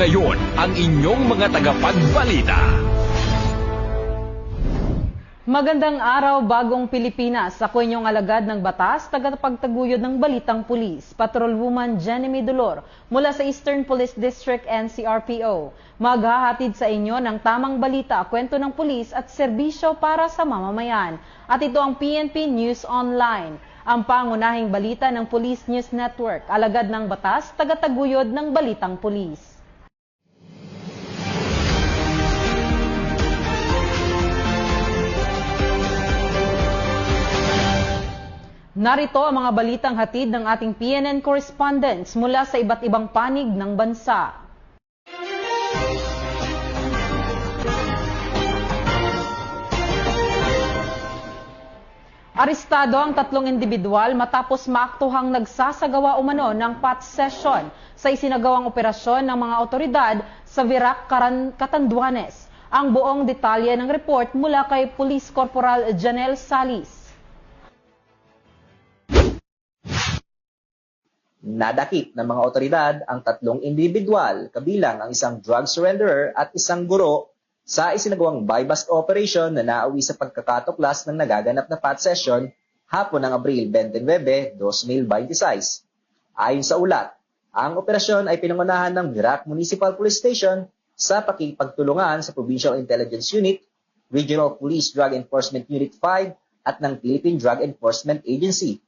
Ngayon, ang inyong mga tagapagbalita. Magandang araw, Bagong Pilipinas. Ako inyong alagad ng batas, tagapagtaguyod ng Balitang Pulis, Patrolwoman Jenny Medulor mula sa Eastern Police District NCRPO. Maghahatid sa inyo ng tamang balita, kwento ng pulis at serbisyo para sa mamamayan. At ito ang PNP News Online, ang pangunahing balita ng Police News Network, alagad ng batas, tagataguyod ng Balitang Pulis. Narito ang mga balitang hatid ng ating PNN correspondents mula sa iba't ibang panig ng bansa. Arestado ang 3 individual matapos maaktuhang nagsasagawa umano ng PAT session sa isinagawang operasyon ng mga otoridad sa Virac, Catanduanes. Ang buong detalye ng report mula kay Police Corporal Janel Salis. Nadakip ng mga otoridad ang 3 individual, kabilang ang isang drug surrenderer at isang guro sa isinagawang buy-bust operation na nauwi sa pagkakatuklas ng nagaganap na PAT session hapon ng Abril 29, 2026. Ayon sa ulat, ang operasyon ay pinangunahan ng Virac Municipal Police Station sa pakikipagtulungan sa Provincial Intelligence Unit, Regional Police Drug Enforcement Unit 5 at ng Philippine Drug Enforcement Agency.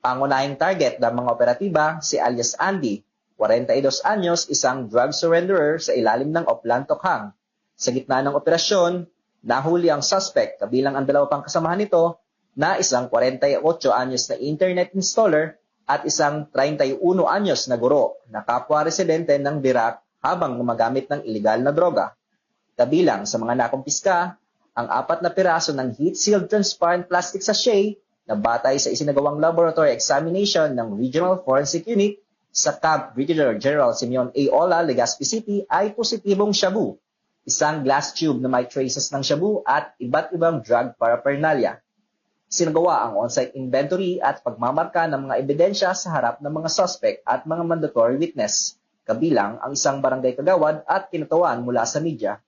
Pangunahing target ng mga operatiba si alias Andy, 42 anyos, isang drug surrenderer sa ilalim ng Oplan Tokhang. Sa gitna ng operasyon, nahuli ang suspect kabilang ang 2 pang kasamahan nito na isang 48 anyos na internet installer at isang 31 anyos na guro na kapwa residente ng Virac habang gumagamit ng ilegal na droga. Kabilang sa mga nakumpiska, ang 4 na piraso ng heat-sealed transparent plastic sachet na batay sa isinagawang laboratory examination ng Regional Forensic Unit sa Camp Brigadier General Simeon A. Ola, Legazpi City ay positibong shabu, isang glass tube na may traces ng shabu at iba't ibang drug paraphernalia. Sinagawa ang on-site inventory at pagmamarka ng mga ebidensya sa harap ng mga suspect at mga mandatory witness, kabilang ang isang barangay kagawad at kinatawan mula sa media.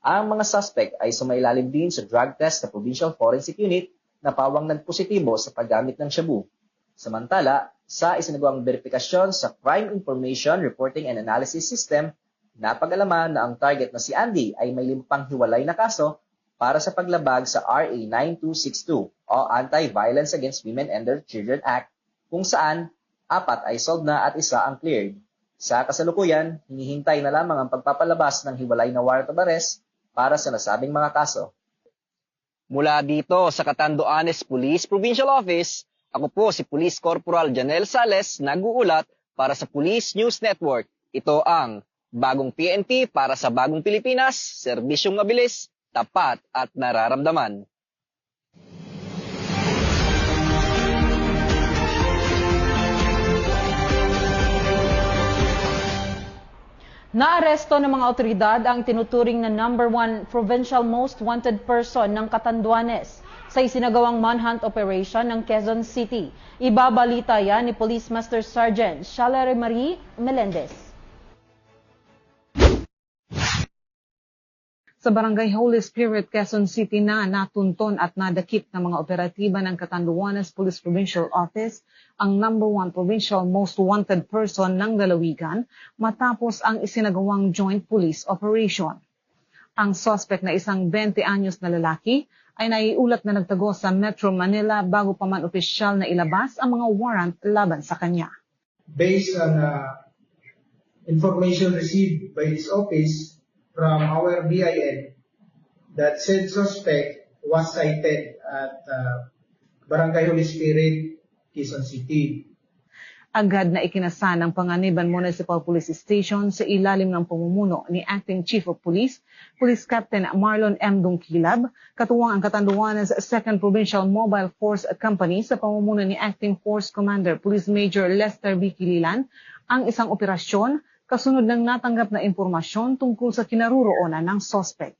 Ang mga suspect ay sumailalim din sa drug test sa Provincial Forensic Unit na pawang nagpositibo sa paggamit ng shabu. Samantala, sa isinagawang verifikasyon sa Crime Information Reporting and Analysis System, napag-alaman na ang target na si Andy ay may 5 hiwalay na kaso para sa paglabag sa RA 9262 o Anti-Violence Against Women and Their Children Act, kung saan 4 ay solved na at 1 ang cleared. Sa kasalukuyan, hinihintay na lamang ang pagpapalabas ng hiwalay na warrant of arrest para sa nasabing mga kaso. Mula dito sa Catanduanes Police Provincial Office, ako po si Police Corporal Janel Sales, nag-uulat para sa Police News Network. Ito ang Bagong PNP para sa Bagong Pilipinas, serbisyong mabilis, tapat at nararamdaman. Naaresto ng mga otoridad ang tinuturing na #1 Provincial Most Wanted Person ng Catanduanes sa isinagawang manhunt operation ng Quezon City. Ibabalita yan ni Police Master Sergeant Shalare Marie Melendez. Sa Barangay Holy Spirit, Quezon City na natunton at nadakip ng mga operatiba ng Catanduanes Police Provincial Office ang #1 Provincial Most Wanted Person ng Lalawigan matapos ang isinagawang joint police operation. Ang suspect na isang 20 anyos na lalaki ay naiulat na nagtago sa Metro Manila bago pa man opisyal na ilabas ang mga warrant laban sa kanya. Based on information received by this office from our BIN, that said suspect was cited at Barangay Holy Spirit, Quezon City. Agad na ikinasa ng Panganiban Municipal Police Station sa ilalim ng pamumuno ni Acting Chief of Police, Police Captain Marlon M. Dungkilab, katuwang ang Catanduanes 2nd Provincial Mobile Force Company sa pamumuno ni Acting Force Commander Police Major Lester B. Kililan, ang isang operasyon kasunod ng natanggap na impormasyon tungkol sa kinaroroonan ng suspect.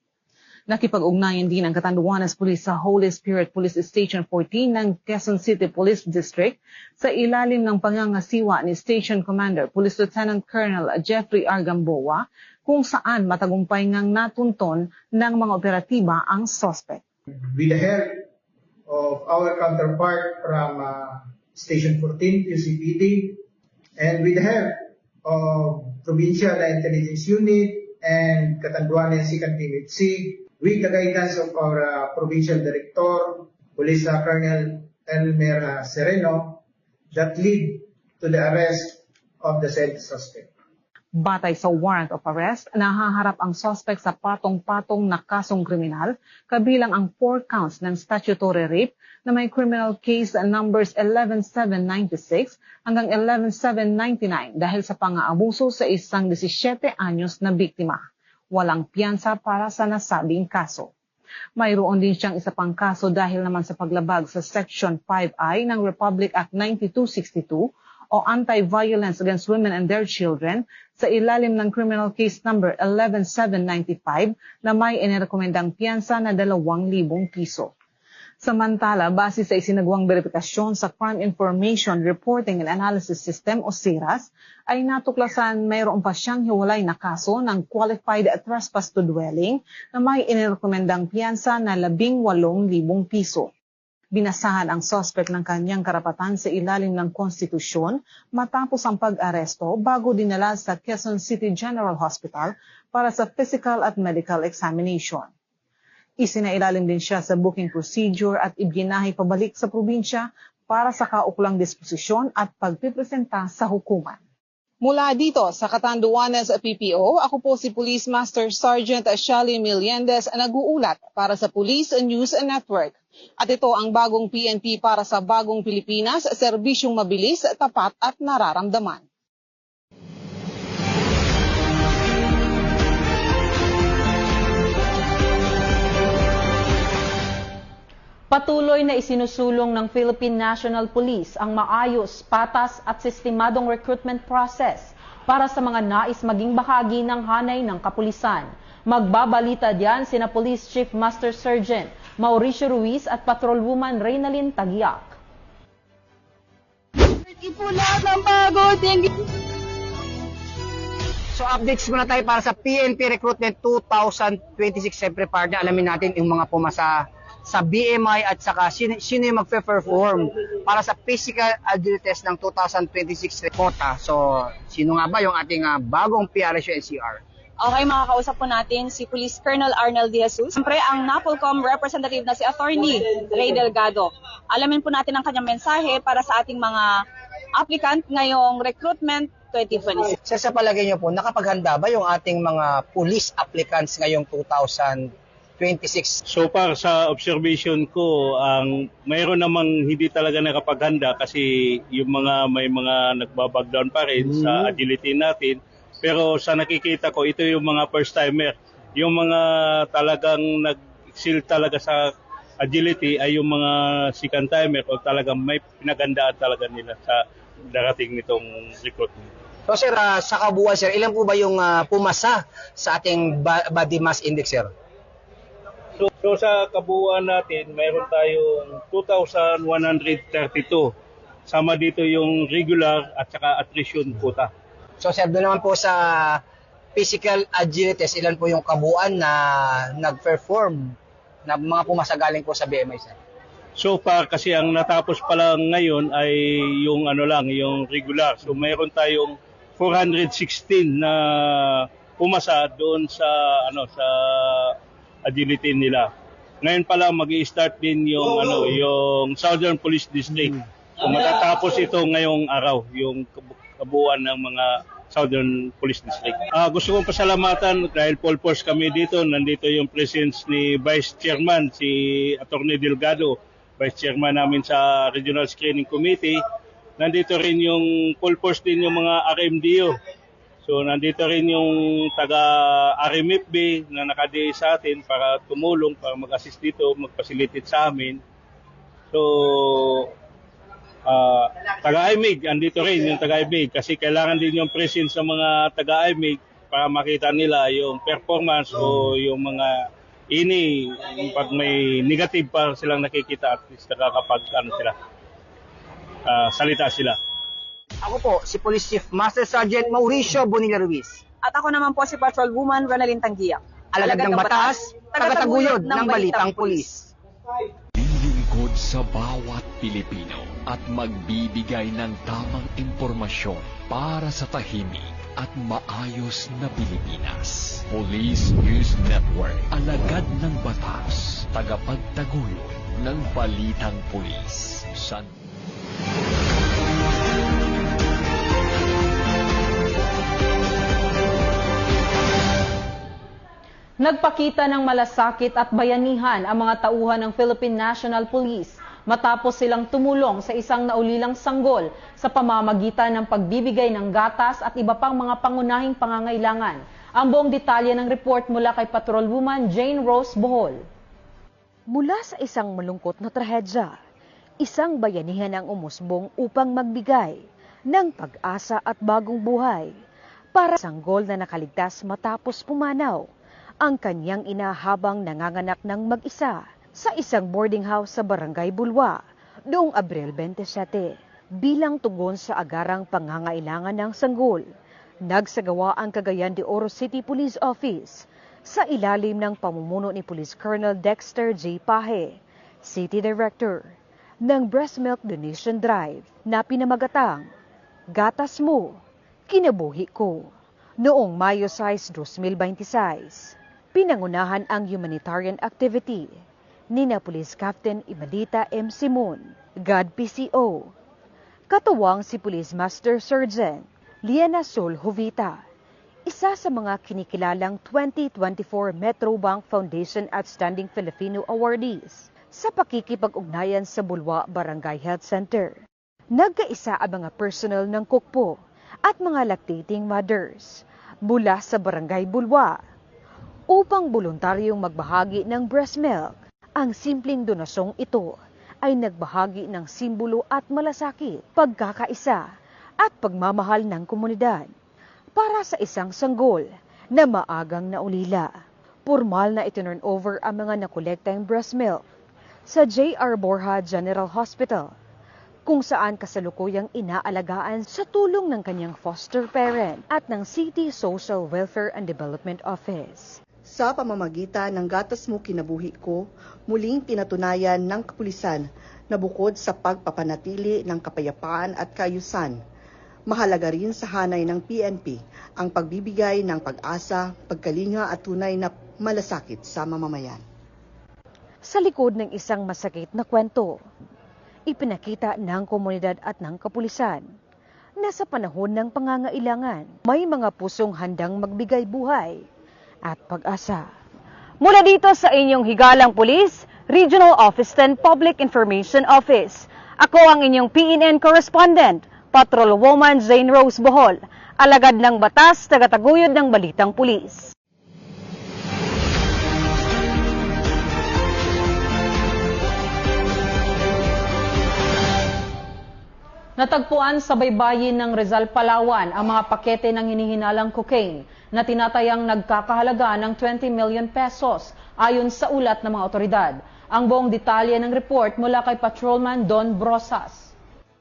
Nakipag-ugnayan din ang Catanduanes Police sa Holy Spirit Police Station 14 ng Quezon City Police District sa ilalim ng pangangasiwa ni Station Commander Police Lieutenant Colonel Jeffrey R. Gamboa kung saan matagumpay ngang natunton ng mga operatiba ang suspect. With the help of our counterpart from Station 14, UCPD, and with the help of Provincial Intelligence Unit and Catanduanes Second Team C, with the guidance of our Provincial Director, Police Colonel Elmer Sereno, that lead to the arrest of the said suspect. Batay sa warrant of arrest, nahaharap ang suspect sa patong-patong na kasong kriminal, kabilang ang 4 counts ng statutory rape na may criminal case numbers 11796 hanggang 11799 dahil sa pang-aabuso sa isang 17 anyos na biktima. Walang piyansa para sa nasabing kaso. Mayroon din siyang isa pang kaso dahil naman sa paglabag sa Section 5I ng Republic Act 9262 o Anti-Violence Against Women and Their Children sa ilalim ng criminal case number 11795 na may inirekomendang piyansa na 2,000 piso. Samantala, base sa isinagawang verifikasyon sa Crime Information Reporting and Analysis System o CIRAS, ay natuklasan mayroon pa siyang hiwalay na kaso ng qualified trespass to dwelling na may inirekomendang piyansa na 18,000 piso. Binasahan ang suspect ng kanyang karapatan sa ilalim ng konstitusyon matapos ang pag-aresto bago dinala sa Quezon City General Hospital para sa physical at medical examination. Isinailalim din siya sa booking procedure at ibinahay pabalik sa probinsya para sa kauklang disposisyon at pagpipresenta sa hukuman. Mula dito sa Catanduanes PPO, ako po si Police Master Sergeant Shally Meliendez nag-uulat para sa Police News Network. At ito ang bagong PNP para sa bagong Pilipinas, serbisyong mabilis, tapat at nararamdaman. Patuloy na isinusulong ng Philippine National Police ang maayos, patas at sistemadong recruitment process para sa mga nais maging bahagi ng hanay ng kapulisan. Magbabalita diyan sina Police Chief Master Sergeant Mauricio Ruiz at Patrolwoman Reynalyn Tagiak. So updates muna tayo para sa PNP Recruitment 2026. Siyempre partner, alamin natin yung mga pumasa sa BMI at saka sino yung magpe-perform para sa physical agility test ng 2026 quota. So sino nga ba yung ating bagong PRSU NCR? Okay, makakausap po natin si Police Colonel Arnel De Jesus. Siyempre, ang NAPOLCOM representative na si Attorney Ray Delgado. Alamin po natin ang kanyang mensahe para sa ating mga applicant ngayong recruitment 2026. Sa palagay niyo po, nakapaghanda ba yung ating mga police applicants ngayong 2026? So far sa observation ko, mayroon namang hindi talaga nakapaghanda kasi yung may mga nagbabagdown pa rin sa agility natin. Pero sa nakikita ko, ito yung mga first timer. Yung mga talagang nag-excel talaga sa agility ay yung mga second timer o talagang may pinagandaan talaga nila sa darating nitong recruitment. So sir, sa kabuuan sir, ilan po ba yung pumasa sa ating body mass index sir? So sa kabuuan natin, mayroon tayong 2,132. Sama dito yung regular at saka attrition quota. So sir, doon naman po sa physical agility test, ilan po yung kabuuan na nag-perform na mga pumasa galing po sa BMI sir? So far kasi ang natapos pa lang ngayon ay yung yung regular. So mayroon tayong 416 na pumasa doon sa sa agility nila. Ngayon pa lang magi-start din yung Southern Police District. So matatapos ito ngayong araw, yung kabuuan ng mga Southern Police District. Gusto kong pasalamatan dahil full force kami dito. Nandito yung presence ni Vice Chairman, si Attorney Delgado, Vice Chairman namin sa Regional Screening Committee. Nandito rin yung full force din yung mga RMDO. So nandito rin yung taga-RMFB na nakadiay sa atin para tumulong, para mag-assist dito, mag-facilitate sa amin. So taga-IMIG, andito rin yung taga-IMIG kasi kailangan din yung presence sa mga taga-IMIG para makita nila yung performance o yung mga pag may negative pa silang nakikita at least nakakapag salita sila. Ako po, si Police Chief Master Sergeant Mauricio Bonilla Ruiz. At ako naman po si Patrolwoman Ronalyn Tanggiak. Alagad ng batas, tagataguyod ng balitang pulis. Lilingkod sa bawat Pilipino at magbibigay ng tamang impormasyon para sa tahimik at maayos na Pilipinas. Police News Network, alagad ng batas, tagapagtaguyod ng balitang pulis. Nagpakita ng malasakit at bayanihan ang mga tauhan ng Philippine National Police matapos silang tumulong sa isang naulilang sanggol sa pamamagitan ng pagbibigay ng gatas at iba pang mga pangunahing pangangailangan. Ang buong detalye ng report mula kay Patrolwoman Jane Rose Bohol. Mula sa isang malungkot na trahedya, isang bayanihan ang umusbong upang magbigay ng pag-asa at bagong buhay para sa sanggol na nakaligtas matapos pumanaw ang kanyang ina habang nanganganak ng mag-isa sa isang boarding house sa Barangay Bulwa noong Abril 27. Bilang tugon sa agarang pangangailangan ng sanggol, nagsagawa ang Cagayan de Oro City Police Office sa ilalim ng pamumuno ni Police Colonel Dexter J. Pahe, City Director, ng Breast Milk Donation Drive na pinamagatang Gatas Mo, Kinabuhi Ko. Noong Mayo 6, 2026, pinangunahan ang humanitarian activity nina Police Captain Imelita M. Simon, God PCO, katuwang si Police Master Sergeant Liana Sol Jovita, isa sa mga kinikilalang 2024 Metro Bank Foundation Outstanding Filipino Awardees sa pakikipag-ugnayan sa Bulwa Barangay Health Center. Nagkaisa ang mga personnel ng Kukpo at mga lactating mothers mula sa Barangay Bulwa upang voluntaryong magbahagi ng breast milk. Ang simpleng donasyong ito ay nagbahagi ng simbolo at malasakit, pagkakaisa at pagmamahal ng komunidad para sa isang sanggol na maagang naulila. Formal na itinurn over ang mga nakolektang breast milk sa J.R. Borja General Hospital, kung saan kasalukuyang inaalagaan sa tulong ng kanyang foster parent at ng City Social Welfare and Development Office. Sa pamamagitan ng Gatas Mo Kinabuhi Ko, muling pinatunayan ng kapulisan na bukod sa pagpapanatili ng kapayapaan at kaayusan, mahalaga rin sa hanay ng PNP ang pagbibigay ng pag-asa, pagkalinga at tunay na malasakit sa mamamayan. Sa likod ng isang masakit na kwento, ipinakita ng komunidad at ng kapulisan na sa panahon ng pangangailangan, may mga pusong handang magbigay buhay at pag-asa. Mula dito sa inyong higalang pulis, Regional Office 10 Public Information Office, ako ang inyong PNN correspondent, Patrolwoman Jane Rose Bohol, alagad ng batas, tagataguyod ng balitang pulis. Natagpuan sa baybayin ng Rizal, Palawan ang mga pakete ng hinihinalang cocaine na tinatayang nagkakahalaga ng 20 million pesos ayon sa ulat ng mga otoridad. Ang buong detalye ng report mula kay Patrolman Don Brosas.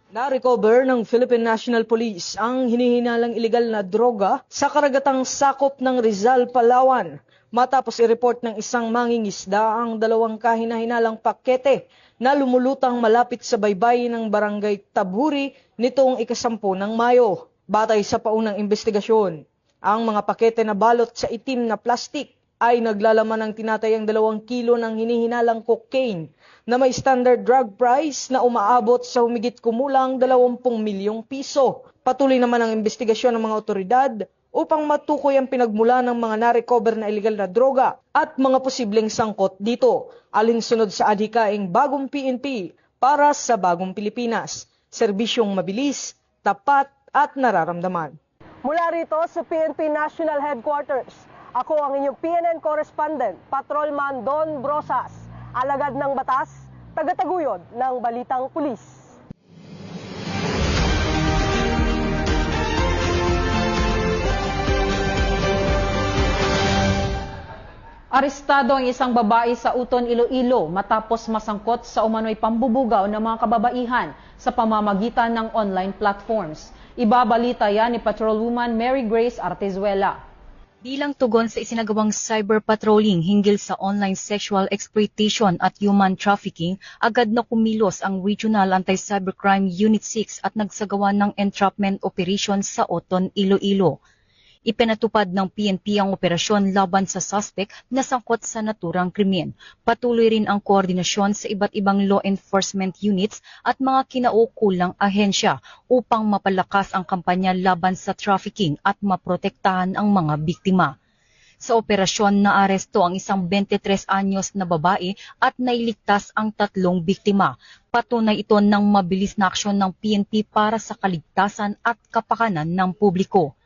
Na-recover ng Philippine National Police ang hinihinalang ilegal na droga sa karagatang sakop ng Rizal, Palawan matapos i-report ng isang mangingisda ang dalawang kahinahinalang pakete na lumulutang malapit sa baybayin ng Barangay Taburi nitong ika-10 ng Mayo. Batay sa paunang investigasyon, ang mga pakete na balot sa itim na plastik ay naglalaman ng tinatayang 2 kilo ng hinihinalang cocaine na may standard drug price na umaabot sa humigit kumulang 20 milyong piso. Patuloy naman ang investigasyon ng mga otoridad upang matukoy ang pinagmula ng mga na-recover na illegal na droga at mga posibleng sangkot dito, alinsunod sa adhikaing bagong PNP para sa bagong Pilipinas. Serbisyong mabilis, tapat at nararamdaman. Mula rito sa PNP National Headquarters, ako ang inyong PNN correspondent, Patrolman Don Brosas, alagad ng batas, tagataguyod ng balitang pulis. Arestado ang isang babae sa Uton, Iloilo matapos masangkot sa umano'y pambubugaw ng mga kababaihan sa pamamagitan ng online platforms. Ibabalita yan ni Patrolwoman Mary Grace Artezuela. Bilang tugon sa isinagawang cyber patrolling hinggil sa online sexual exploitation at human trafficking, agad na kumilos ang Regional Anti-Cybercrime Unit 6 at nagsagawa ng entrapment operation sa Oton, Iloilo. Ipinatupad ng PNP ang operasyon laban sa suspect na sangkot sa naturang krimen. Patuloy rin ang koordinasyon sa iba't ibang law enforcement units at mga kinaukulang ahensya upang mapalakas ang kampanya laban sa trafficking at maprotektahan ang mga biktima. Sa operasyon na aresto ang isang 23 anyos na babae at nailigtas ang 3 biktima. Patunay ito ng mabilis na aksyon ng PNP para sa kaligtasan at kapakanan ng publiko.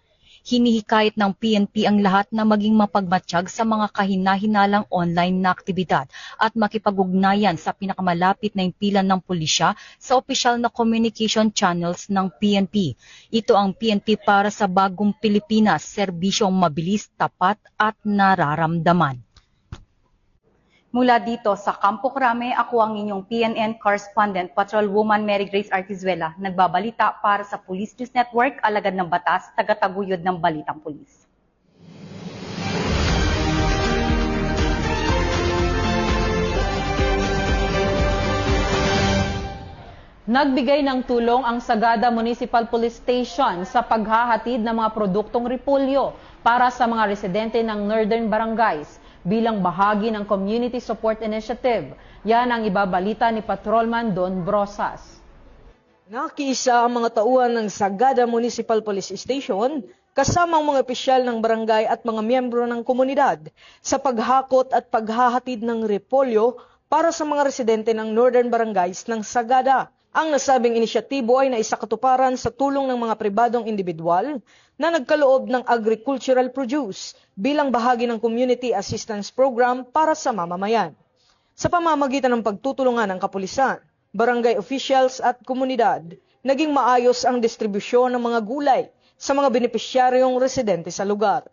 Hinihikayat ng PNP ang lahat na maging mapagmatsyag sa mga kahina-hinalang online na aktibidad at makipag-ugnayan sa pinakamalapit na impilan ng pulisya sa opisyal na communication channels ng PNP. Ito ang PNP para sa bagong Pilipinas, serbisyong mabilis, tapat at nararamdaman. Mula dito sa Campo Crame, ako ang inyong PNN correspondent, Patrolwoman Mary Grace Artizuela, nagbabalita para sa Police News Network, alagad ng batas, tagataguyod ng balitang pulis. Nagbigay ng tulong ang Sagada Municipal Police Station sa paghahatid ng mga produktong repolyo para sa mga residente ng Northern Barangays bilang bahagi ng Community Support Initiative. Yan ang ibabalita ni Patrolman Don Brosas. Nakiisa ang mga tauhan ng Sagada Municipal Police Station kasama ang mga opisyal ng barangay at mga miyembro ng komunidad sa paghakot at paghahatid ng repolyo para sa mga residente ng Northern Barangays ng Sagada. Ang nasabing inisyatibo ay naisakatuparan sa tulong ng mga pribadong individual na nagkaloob ng agricultural produce bilang bahagi ng Community Assistance Program para sa mamamayan. Sa pamamagitan ng pagtutulungan ng kapulisan, barangay officials at komunidad, naging maayos ang distribusyon ng mga gulay sa mga benepisyaryong residente sa lugar.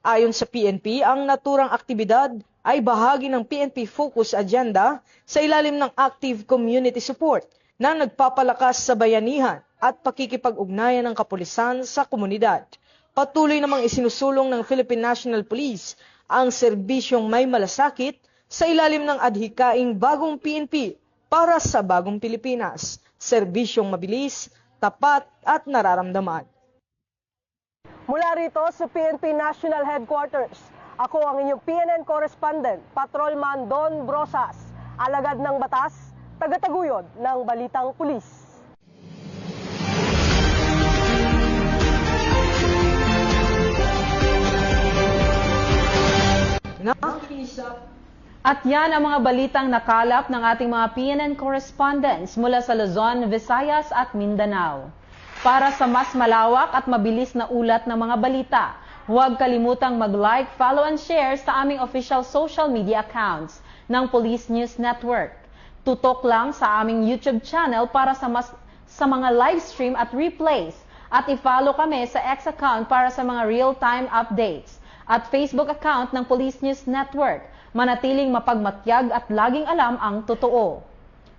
Ayon sa PNP, ang naturang aktibidad ay bahagi ng PNP Focus Agenda sa ilalim ng Active Community Support na nagpapalakas sa bayanihan at pakikipag-ugnayan ng kapulisan sa komunidad. Patuloy namang isinusulong ng Philippine National Police ang serbisyong may malasakit sa ilalim ng adhikaing bagong PNP para sa bagong Pilipinas, serbisyong mabilis, tapat at nararamdaman. Mula rito sa PNP National Headquarters, ako ang inyong PNN correspondent, Patrolman Don Brosas, alagad ng batas, tagataguyod ng balitang pulis. At yan ang mga balitang nakalap ng ating mga PNN correspondents mula sa Luzon, Visayas at Mindanao. Para sa mas malawak at mabilis na ulat ng mga balita, huwag kalimutang mag-like, follow and share sa aming official social media accounts ng Police News Network. Tutok lang sa aming YouTube channel para sa mga live stream at replays at i-follow kami sa X account para sa mga real-time updates at Facebook account ng Police News Network. Manatiling mapagmatyag at laging alam ang totoo.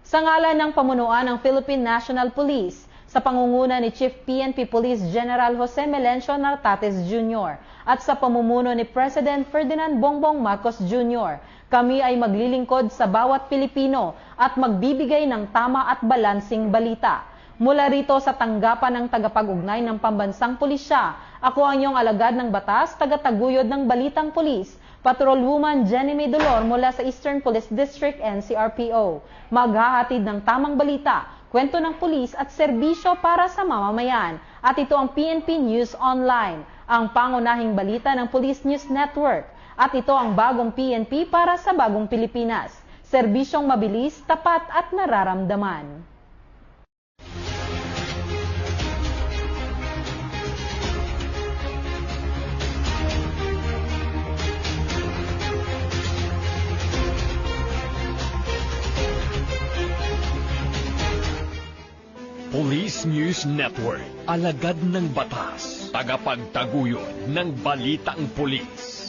Sa ngalan ng pamunuan ng Philippine National Police, sa pangunguna ni Chief PNP Police General Jose Melencio Nartates Jr. at sa pamumuno ni President Ferdinand Bongbong Marcos Jr., kami ay maglilingkod sa bawat Pilipino at magbibigay ng tama at balansing balita. Mula rito sa tanggapan ng tagapag-ugnay ng Pambansang Pulisya, ako ang iyong alagad ng batas, tagataguyod ng Balitang Pulis, Patrolwoman Jenny May Dolor mula sa Eastern Police District NCRPO. Maghahatid ng tamang balita, kwento ng pulis at serbisyo para sa mamamayan. At ito ang PNP News Online, ang pangunahing balita ng Police News Network. At ito ang bagong PNP para sa bagong Pilipinas. Serbisyong mabilis, tapat at nararamdaman. Police News Network, alagad ng batas, tagapagtaguyod ng balitang pulis.